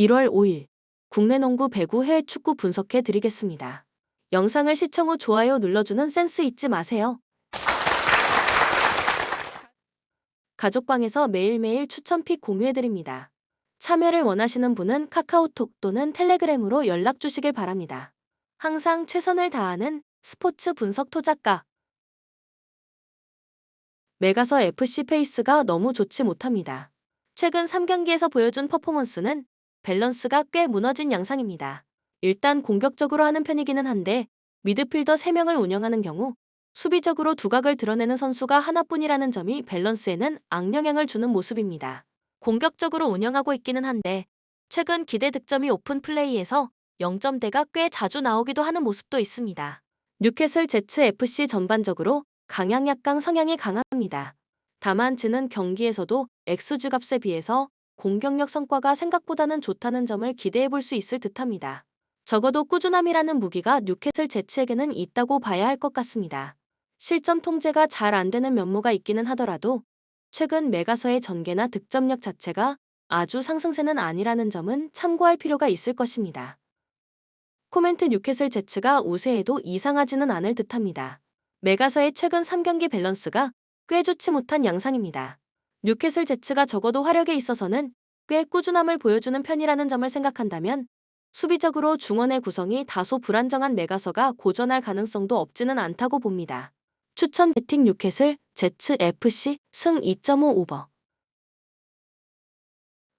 1월 5일 국내 농구 배구 해외 축구 분석해 드리겠습니다. 영상을 시청 후 좋아요 눌러주는 센스 잊지 마세요. 가족방에서 매일매일 추천픽 공유해 드립니다. 참여를 원하시는 분은 카카오톡 또는 텔레그램으로 연락 주시길 바랍니다. 항상 최선을 다하는 스포츠 분석 토작가. 메가서 FC 페이스가 너무 좋지 못합니다. 최근 3경기에서 보여준 퍼포먼스는 밸런스가 꽤 무너진 양상입니다. 일단 공격적으로 하는 편이기는 한데 미드필더 3명을 운영하는 경우 수비적으로 두각을 드러내는 선수가 하나뿐이라는 점이 밸런스에는 악영향을 주는 모습입니다. 공격적으로 운영하고 있기는 한데 최근 기대 득점이 오픈 플레이에서 0점대가 꽤 자주 나오기도 하는 모습도 있습니다. 뉴캐슬 제츠 FC 전반적으로 강약 약강 성향이 강합니다. 다만 지는 경기에서도 XG 값에 비해서 공격력 성과가 생각보다는 좋다는 점을 기대해 볼 수 있을 듯합니다. 적어도 꾸준함이라는 무기가 뉴캐슬 제츠에게는 있다고 봐야 할 것 같습니다. 실점 통제가 잘 안 되는 면모가 있기는 하더라도 최근 메가서의 전개나 득점력 자체가 아주 상승세는 아니라는 점은 참고할 필요가 있을 것입니다. 코멘트 뉴캐슬 제츠가 우세해도 이상하지는 않을 듯합니다. 메가서의 최근 3경기 밸런스가 꽤 좋지 못한 양상입니다. 뉴캐슬 제츠가 적어도 화력에 있어서는 꽤 꾸준함을 보여주는 편이라는 점을 생각한다면 수비적으로 중원의 구성이 다소 불안정한 메가서가 고전할 가능성도 없지는 않다고 봅니다. 추천 배팅 뉴캐슬 제츠 FC 승 2.5 오버.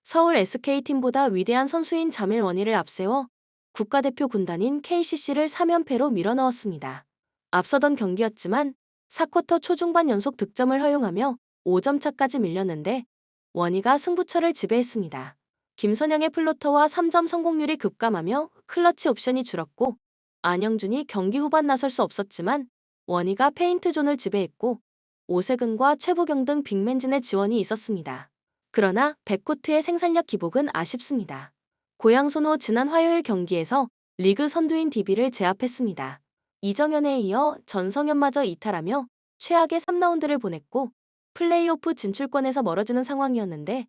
서울 SK팀보다 위대한 선수인 자밀 원희를 앞세워 국가대표 군단인 KCC를 3연패로 밀어넣었습니다. 앞서던 경기였지만 4쿼터 초중반 연속 득점을 허용하며 5점 차까지 밀렸는데 원희가 승부처를 지배했습니다. 김선영의 플로터와 3점 성공률이 급감하며 클러치 옵션이 줄었고 안영준이 경기 후반 나설 수 없었지만 원희가 페인트 존을 지배했고 오세근과 최부경 등 빅맨진의 지원이 있었습니다. 그러나 백코트의 생산력 기복은 아쉽습니다. 고양손호 지난 화요일 경기에서 리그 선두인 DB를 제압했습니다. 이정현에 이어 전성현마저 이탈하며 최악의 3라운드를 보냈고 플레이오프 진출권에서 멀어지는 상황이었는데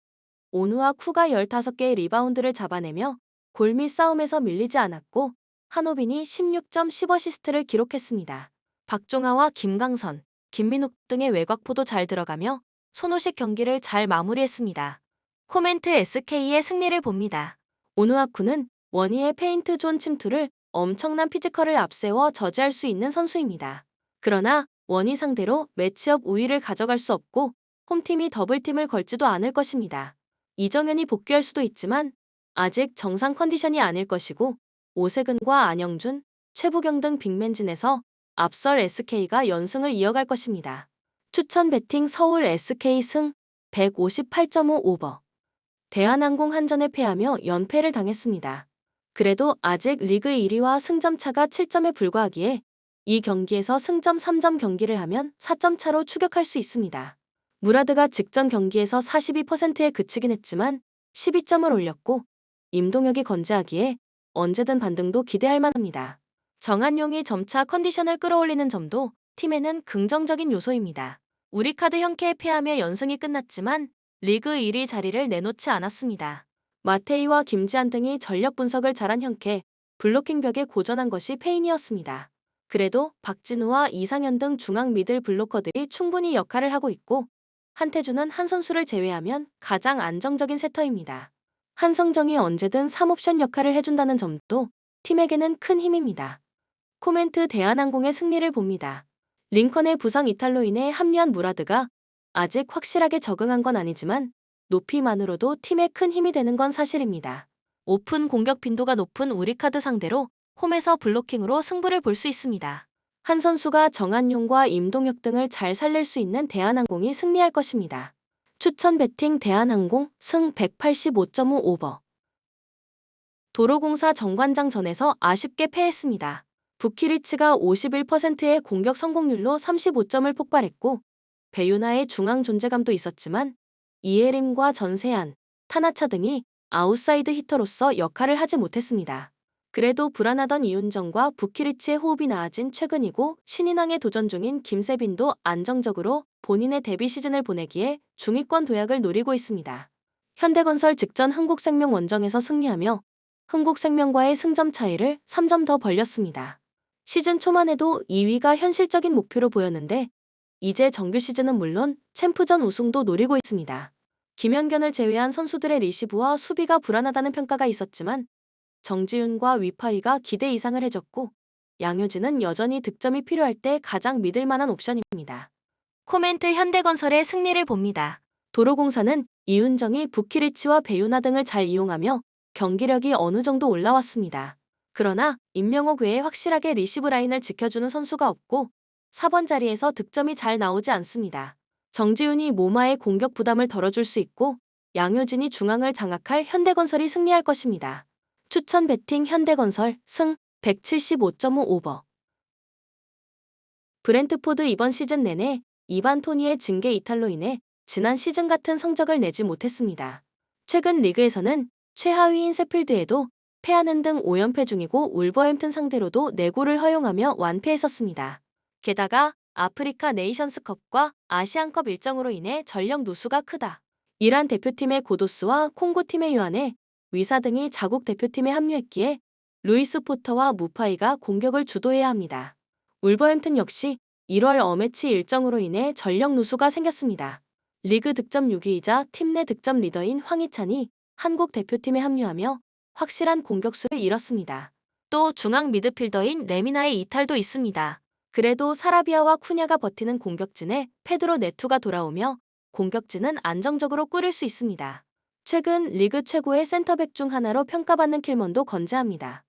오누와 쿠가 15개의 리바운드를 잡아내며 골밑 싸움에서 밀리지 않았고 한호빈이 16점 10어시스트를 기록했습니다. 박종하와 김강선, 김민욱 등의 외곽포도 잘 들어가며 손호식 경기를 잘 마무리했습니다. 코멘트 SK의 승리를 봅니다. 오누아쿠는 원희의 페인트 존 침투를 엄청난 피지컬을 앞세워 저지할 수 있는 선수입니다. 그러나 원희 상대로 매치업 우위를 가져갈 수 없고 홈팀이 더블팀을 걸지도 않을 것입니다. 이정현이 복귀할 수도 있지만 아직 정상 컨디션이 아닐 것이고 오세근과 안영준, 최부경 등 빅맨진에서 앞설 SK가 연승을 이어갈 것입니다. 추천 배팅 서울 SK 승 158.5 오버. 대한항공 한전에 패하며 연패를 당했습니다. 그래도 아직 리그 1위와 승점 차가 7점에 불과하기에 이 경기에서 승점 3점 경기를 하면 4점 차로 추격할 수 있습니다. 무라드가 직전 경기에서 42%에 그치긴 했지만 12점을 올렸고 임동혁이 건재하기에 언제든 반등도 기대할 만합니다. 정한용이 점차 컨디션을 끌어올리는 점도 팀에는 긍정적인 요소입니다. 우리카드 현캐에 패하며 연승이 끝났지만 리그 1위 자리를 내놓지 않았습니다. 마테이와 김지한 등이 전력 분석을 잘한 현캐, 블로킹 벽에 고전한 것이 페인이었습니다. 그래도 박진우와 이상현 등 중앙 미들 블로커들이 충분히 역할을 하고 있고 한태준은 한 선수를 제외하면 가장 안정적인 세터입니다. 한성정이 언제든 3옵션 역할을 해준다는 점도 팀에게는 큰 힘입니다. 코멘트 대한항공의 승리를 봅니다. 링컨의 부상 이탈로 인해 합류한 무라드가 아직 확실하게 적응한 건 아니지만 높이만으로도 팀에 큰 힘이 되는 건 사실입니다. 오픈 공격 빈도가 높은 우리카드 상대로 홈에서 블로킹으로 승부를 볼 수 있습니다. 한 선수가 정한용과 임동혁 등을 잘 살릴 수 있는 대한항공이 승리할 것입니다. 추천 배팅 대한항공 승 185.5 오버. 도로공사 정관장전에서 아쉽게 패했습니다. 부키리치가 51%의 공격 성공률로 35점을 폭발했고 배유나의 중앙 존재감도 있었지만 이예림과 전세한, 타나차 등이 아웃사이드 히터로서 역할을 하지 못했습니다. 그래도 불안하던 이윤정과 부키리치의 호흡이 나아진 최근이고 신인왕에 도전 중인 김세빈도 안정적으로 본인의 데뷔 시즌을 보내기에 중위권 도약을 노리고 있습니다. 현대건설 직전 흥국생명 원정에서 승리하며 흥국생명과의 승점 차이를 3점 더 벌렸습니다. 시즌 초만 해도 2위가 현실적인 목표로 보였는데 이제 정규 시즌은 물론 챔프전 우승도 노리고 있습니다. 김연견을 제외한 선수들의 리시브와 수비가 불안하다는 평가가 있었지만 정지윤과 위파이가 기대 이상을 해줬고 양효진은 여전히 득점이 필요할 때 가장 믿을 만한 옵션입니다. 코멘트 현대건설의 승리를 봅니다. 도로공사는 이윤정이 부키리치와 배유나 등을 잘 이용하며 경기력이 어느 정도 올라왔습니다. 그러나 임명옥 외에 확실하게 리시브 라인을 지켜주는 선수가 없고 4번 자리에서 득점이 잘 나오지 않습니다. 정지윤이 모마의 공격 부담을 덜어줄 수 있고 양효진이 중앙을 장악할 현대건설이 승리할 것입니다. 추천 배팅 현대건설 승 175.5 오버. 브랜트포드 이번 시즌 내내 이반 토니의 징계 이탈로 인해 지난 시즌 같은 성적을 내지 못했습니다. 최근 리그에서는 최하위인 세필드에도 패하는 등 5연패 중이고 울버햄튼 상대로도 4골을 허용하며 완패했었습니다. 게다가 아프리카 네이션스컵과 아시안컵 일정으로 인해 전력 누수가 크다. 이란 대표팀의 고도스와 콩고팀의 요한에 위사 등이 자국 대표팀에 합류했기에 루이스 포터와 무파이가 공격을 주도해야 합니다. 울버햄튼 역시 1월 어매치 일정으로 인해 전력 누수가 생겼습니다. 리그 득점 6위이자 팀 내 득점 리더인 황희찬이 한국 대표팀에 합류하며 확실한 공격수를 잃었습니다. 또 중앙 미드필더인 레미나의 이탈도 있습니다. 그래도 사라비아와 쿠냐가 버티는 공격진에 페드로 네투가 돌아오며 공격진은 안정적으로 꾸릴 수 있습니다. 최근 리그 최고의 센터백 중 하나로 평가받는 킬먼도 건재합니다.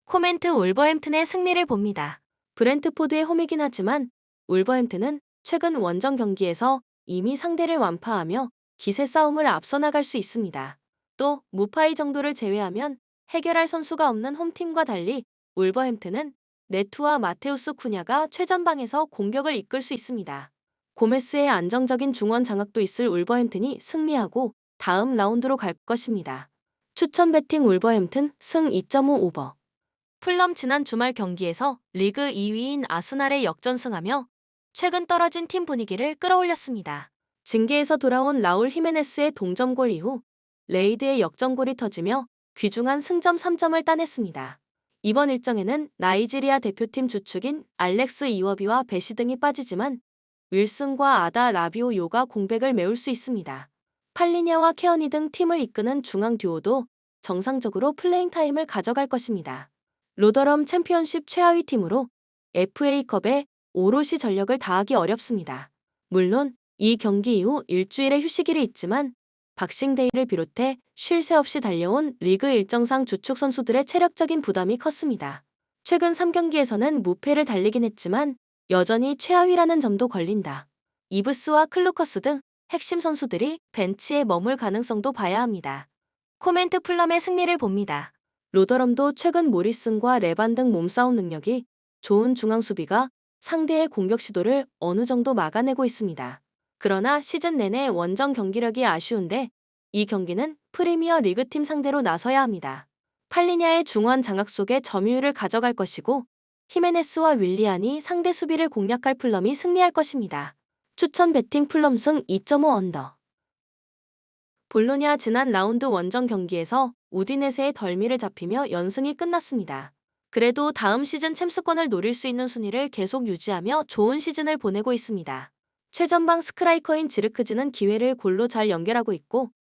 코멘트 울버햄튼의 승리를 봅니다. 브랜트포드의 홈이긴 하지만 울버햄튼은 최근 원정 경기에서 이미 상대를 완파하며 기세 싸움을 앞서 나갈 수 있습니다. 또 무파이 정도를 제외하면 해결할 선수가 없는 홈팀과 달리 울버햄튼은 네투와 마테우스 쿠냐가 최전방에서 공격을 이끌 수 있습니다. 고메스의 안정적인 중원 장악도 있을 울버햄튼이 승리하고 다음 라운드로 갈 것입니다. 추천 배팅 울버햄튼 승 2.5 오버. 풀럼 지난 주말 경기에서 리그 2위인 아스날에 역전승하며 최근 떨어진 팀 분위기를 끌어올렸습니다. 징계에서 돌아온 라울 히메네스의 동점골 이후 레이드의 역전골이 터지며 귀중한 승점 3점을 따냈습니다. 이번 일정에는 나이지리아 대표팀 주축인 알렉스 이워비와 베시 등이 빠지지만 윌슨과 아다 라비오 요가 공백을 메울 수 있습니다. 팔리냐와 케어니 등 팀을 이끄는 중앙 듀오도 정상적으로 플레잉 타임을 가져갈 것입니다. 로더럼 챔피언십 최하위 팀으로 FA컵에 오롯이 전력을 다하기 어렵습니다. 물론 이 경기 이후 일주일의 휴식일이 있지만 박싱데이를 비롯해 쉴 새 없이 달려온 리그 일정상 주축 선수들의 체력적인 부담이 컸습니다. 최근 3경기에서는 무패를 달리긴 했지만 여전히 최하위라는 점도 걸린다. 이브스와 클루커스 등 핵심 선수들이 벤치에 머물 가능성도 봐야 합니다. 코멘트 풀럼의 승리를 봅니다. 로더럼도 최근 모리슨과 레반 등 몸싸움 능력이 좋은 중앙 수비가 상대의 공격 시도를 어느 정도 막아내고 있습니다. 그러나 시즌 내내 원정 경기력이 아쉬운데 이 경기는 프리미어 리그팀 상대로 나서야 합니다. 팔리냐의 중원 장악 속에 점유율을 가져갈 것이고 히메네스와 윌리안이 상대 수비를 공략할 풀럼이 승리할 것입니다. 추천 배팅 풀럼 승 2.5 언더. 볼로냐 지난 라운드 원정 경기에서 우디네세의 덜미를 잡히며 연승이 끝났습니다. 그래도 다음 시즌 챔스권을 노릴 수 있는 순위를 계속 유지하며 좋은 시즌을 보내고 있습니다. 최전방 스크라이커인 지르크즈는 기회를 골로 잘 연결하고 있고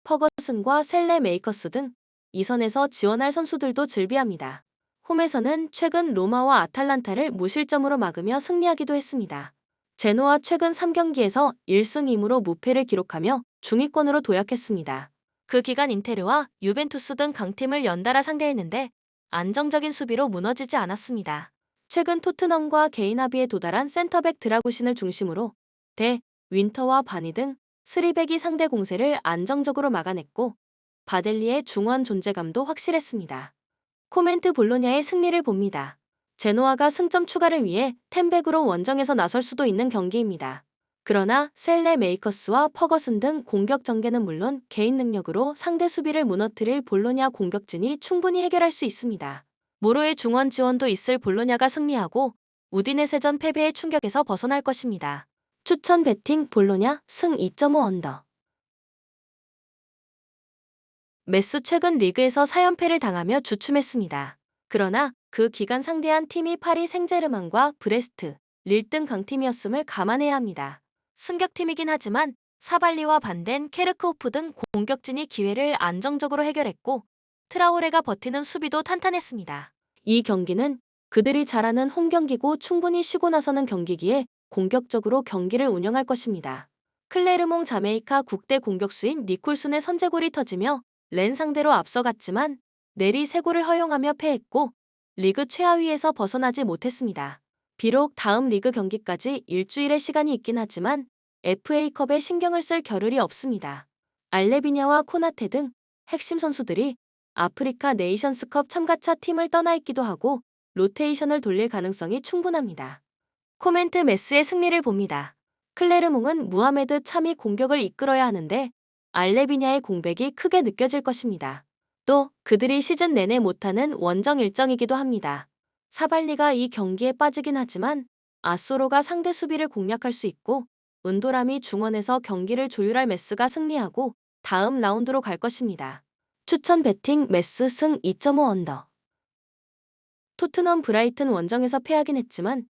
퍼거슨과 셀레 메이커스 등 이선에서 지원할 선수들도 즐비합니다. 홈에서는 최근 로마와 아탈란타를 무실점으로 막으며 승리하기도 했습니다. 제노와 최근 3경기에서 1승 2무로 무패를 기록하며 중위권으로 도약했습니다. 그 기간 인테르와 유벤투스 등 강팀을 연달아 상대했는데 안정적인 수비로 무너지지 않았습니다. 최근 토트넘과 게이나비에 도달한 센터백 드라구신을 중심으로 대, 윈터와 바니 등 3백이 상대 공세를 안정적으로 막아냈고 바델리의 중원 존재감도 확실했습니다. 코멘트 볼로냐의 승리를 봅니다. 제노아가 승점 추가를 위해 텐백으로 원정에서 나설 수도 있는 경기입니다. 그러나 셀레 메이커스와 퍼거슨 등 공격 전개는 물론 개인 능력으로 상대 수비를 무너뜨릴 볼로냐 공격진이 충분히 해결할 수 있습니다. 모로의 중원 지원도 있을 볼로냐가 승리하고 우디네세전 패배의 충격에서 벗어날 것입니다. 추천 배팅 볼로냐 승 2.5 언더. 메스 최근 리그에서 4연패를 당하며 주춤했습니다. 그러나 그 기간 상대한 팀이 파리 생제르맹과 브레스트, 릴 등 강팀이었음을 감안해야 합니다. 승격팀이긴 하지만 사발리와 반덴, 케르크호프 등 공격진이 기회를 안정적으로 해결했고 트라오레가 버티는 수비도 탄탄했습니다. 이 경기는 그들이 잘하는 홈경기고 충분히 쉬고 나서는 경기기에 공격적으로 경기를 운영할 것입니다. 클레르몽 자메이카 국대 공격수인 니콜슨의 선제골이 터지며 렌 상대로 앞서갔지만 내리 3골을 허용하며 패했고 리그 최하위에서 벗어나지 못했습니다. 비록 다음 리그 경기까지 일주일의 시간이 있긴 하지만 FA컵에 신경을 쓸 겨를이 없습니다. 알레비냐와 코나테 등 핵심 선수들이 아프리카 네이션스컵 참가차 팀을 떠나 있기도 하고 로테이션을 돌릴 가능성이 충분합니다. 코멘트 메스의 승리를 봅니다. 클레르몽은 무하메드 참이 공격을 이끌어야 하는데 알레비냐의 공백이 크게 느껴질 것입니다. 또 그들이 시즌 내내 못하는 원정 일정이기도 합니다. 사발리가 이 경기에 빠지긴 하지만 아소로가 상대 수비를 공략할 수 있고 은도람이 중원에서 경기를 조율할 메스가 승리하고 다음 라운드로 갈 것입니다. 추천 배팅 메스 승 2.5 언더. 토트넘 브라이튼 원정에서 패하긴 했지만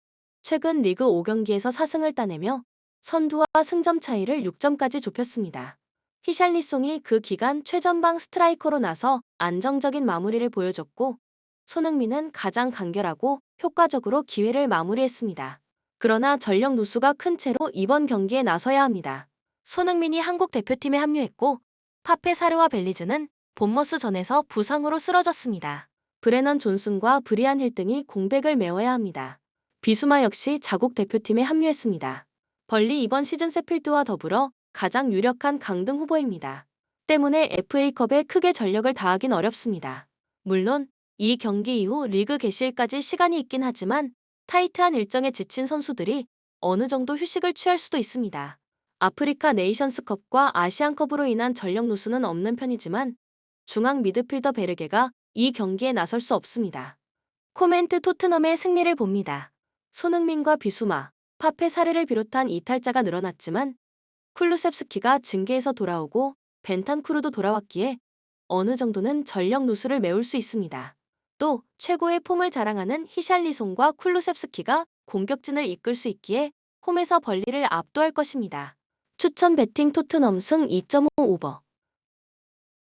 최근 리그 5경기에서 4승을 따내며 선두와 승점 차이를 6점까지 좁혔습니다. 히샬리송이 그 기간 최전방 스트라이커로 나서 안정적인 마무리를 보여줬고 손흥민은 가장 간결하고 효과적으로 기회를 마무리했습니다. 그러나 전력 누수가 큰 채로 이번 경기에 나서야 합니다. 손흥민이 한국 대표팀에 합류했고 파페 사르와 벨리즈는 본머스 전에서 부상으로 쓰러졌습니다. 브레넌 존슨과 브리안 힐 등이 공백을 메워야 합니다. 비수마 역시 자국 대표팀에 합류했습니다. 벌리 이번 시즌 세필드와 더불어 가장 유력한 강등 후보입니다. 때문에 FA컵에 크게 전력을 다하긴 어렵습니다. 물론 이 경기 이후 리그 개시일까지 시간이 있긴 하지만 타이트한 일정에 지친 선수들이 어느 정도 휴식을 취할 수도 있습니다. 아프리카 네이션스컵과 아시안컵으로 인한 전력 누수는 없는 편이지만 중앙 미드필더 베르게가 이 경기에 나설 수 없습니다. 코멘트 토트넘의 승리를 봅니다. 손흥민과 비수마, 파페 사르를 비롯한 이탈자가 늘어났지만 쿨루셉스키가 징계에서 돌아오고 벤탄쿠르도 돌아왔기에 어느 정도는 전력 누수를 메울 수 있습니다. 또 최고의 폼을 자랑하는 히샬리송과 쿨루셉스키가 공격진을 이끌 수 있기에 홈에서 벌리를 압도할 것입니다. 추천 배팅 토트넘 승 2.5 오버.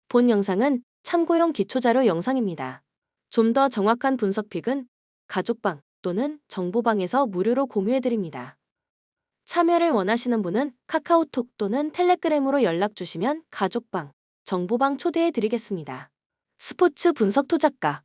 본 영상은 참고용 기초자료 영상입니다. 좀 더 정확한 분석 픽은 가족방 또는 정보방에서 무료로 공유해드립니다. 참여를 원하시는 분은 카카오톡 또는 텔레그램으로 연락 주시면 가족방, 정보방 초대해드리겠습니다. 스포츠 분석 토작가